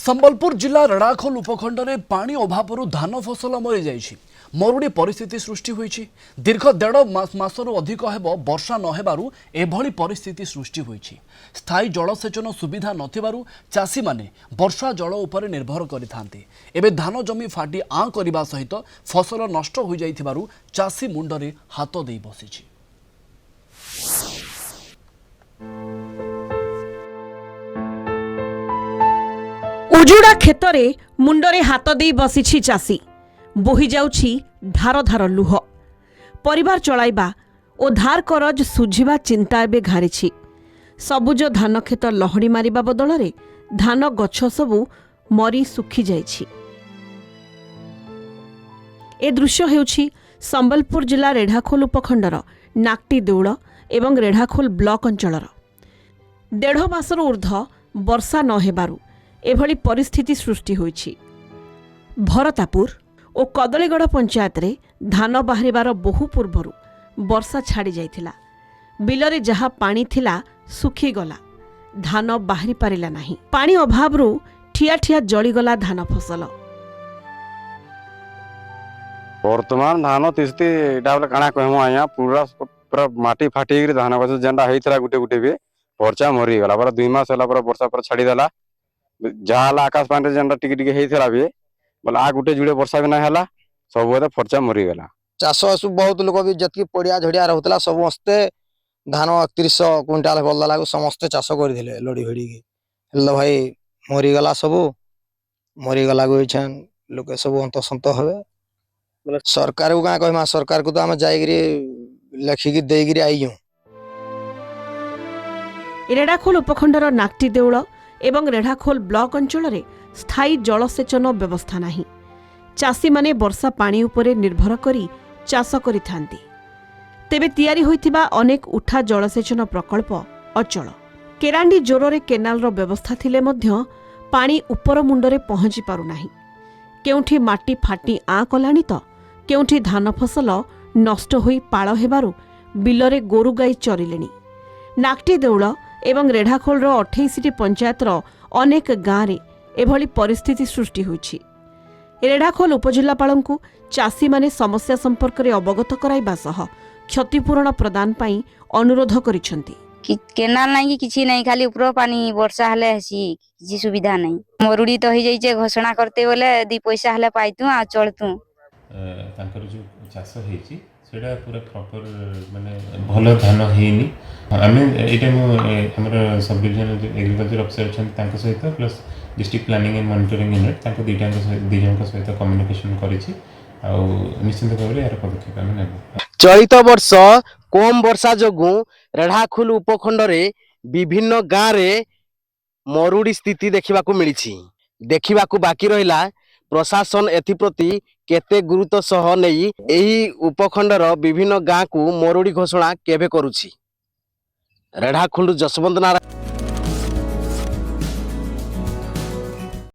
संबलपुर जिला रड़ाखोल उपखंड में पानी अभाव धान फसल मरी जाइछि। मरुड़ी परिस्थिति सृष्टि होइछि। दीर्घ 1.5 मासरू अधिक हेब वर्षा नहेबारु एभली परिस्थिति सृष्टि होइछि। स्थायी जलसेचन सुविधा नथिबारु चाषी माने वर्षा जल उपर निर्भर करिथांते। एबे धान जमी फाटी आं करबा सहित फसल नष्ट होई जाइथिबारु चाषी मुंडरे हाथ देई बसिछि। उजुड़ा खेतरे मुंडरे हाथ दे बसिछि चाषी। बोही जाउछि धार धार लुह। परिवार चलाइबा ओ धार करज सुझिबा चिंता एबे घारिछि। सबुज धान खेत लहड़ी मारिबा बदलरे धान गछ सबु मरी सुखी जाइछि। ए दृश्य हेउछि संबलपुर जिला रेढ़ाखोल उपखंडर नाकटी देउळ एवं रेढ़ाखोल ब्लॉक अंचलर। 1.5 मासर ऊर्ध्व वर्षा न हेबारु एभली परिस्थिति सृष्टि होइछि। भरतापुर और कदलीगढ़ पंचायत रे धान बाहरिबार बहु पूर्वरु वर्षा छाड़ी जाइथिला। बिलरे जहा पानी थिला सुखी गला। धान बाहरी पारिला नाही। पानी अभावरु ठिया ठिया जळीगला धान फसल। वर्तमान धान तिस्ती डाबले काना कहमु आया पूरा माटी फाटी धान गछ जेंडा हेइतरा गुटे गुटे भी पर्चा मरी गला। 2 मास होला पर वर्षा पर छाड़ी देला। जहाला आकाश पानी जेंडा टिके टिके हेइतरा भी बोला आ गुटे जुड़े वर्षा भी ना हैला सब गोटे पर्चा मरी गला। चाष बहुत लोग भी जतकी पड़िया झड़िया रहउतला समस्ते धान 31 क्विंटाल बल्ला लागू समस्ते चाष करथिले लड़ी भड़ी के हेलो भाई मरी गला सब मरी गला गोइछन लोक सब अंत संत होवे। सरकार को का कहमा सरकार को तो हम जाइगिरी लेखिकी देगिरी आइयो। रेढ़ाखोल उपखंडर नाकटी देउळ एवं रेढ़ाखोल ब्लॉक अंचल रे स्थायी जलसेचन व्यवस्था नाही। चाषी माने वर्षा पानी उपरे निर्भर करी चाष करिथांती। तेबे तयारी होइतिबा अनेक उठा जलसेचन प्रकल्प अचल। केरांडी जोररे केनाल रो व्यवस्था थिले मध्य पानी उपर मुंडरे पहुंची पारु नाही। केउठी माटी फाटी आं कलाणी तो केउठी धान फसल नष्ट होई पाळ हेबारु बिलरे गोरु गाई चरिलेणी। नाकटी देउळ एवं रेढ़ाखोल 28टी पंचायतर अनेक गाँव रे एभली परिस्थिति सृष्टि होइछि। रेढ़ाखोल उपजिल्लापालंकु चाषी माने समस्या संपर्क रे अवगत कराइबा सह क्षतिपूरण प्रदान पाई अनुरोध करिसंती। केनाल नाही कि किछि नाही खाली ऊपर पानी वर्षा हले हसी किछि सुविधा नहीं। मरुड़ी तो हो जाइछे घोषणा करते बोले 2 पैसा हले पाइतु आ चलतु। तांकर जो चाष हेछि सेटा पूरा प्रॉपर माने भलो धान हेनी। आमे एटा हमर सब डिविजन एग्रीकल्चर ऑफिसर छन तांक सहित plus district planning and monitoring unit तांको दुईजन सहित कम्युनिकेशन करिछि आ निश्चित भाव यार पदक्षेप आमे नेबो। चलित वर्ष कम वर्षा जोगु रेढ़ाखोल उपखंड रे विभिन्न गाँव रे मरुड़ी स्थिति देखिबाकू मिलिछि। देखिबाकू बाकी रहिला प्रशासन एथिप्रति केते गुरुत्व सह नेई एही उपखंडर विभिन्न गाँ को मरुड़ी घोषणा केबे करूछि। रेढ़ाखोल जसवंत नारायण।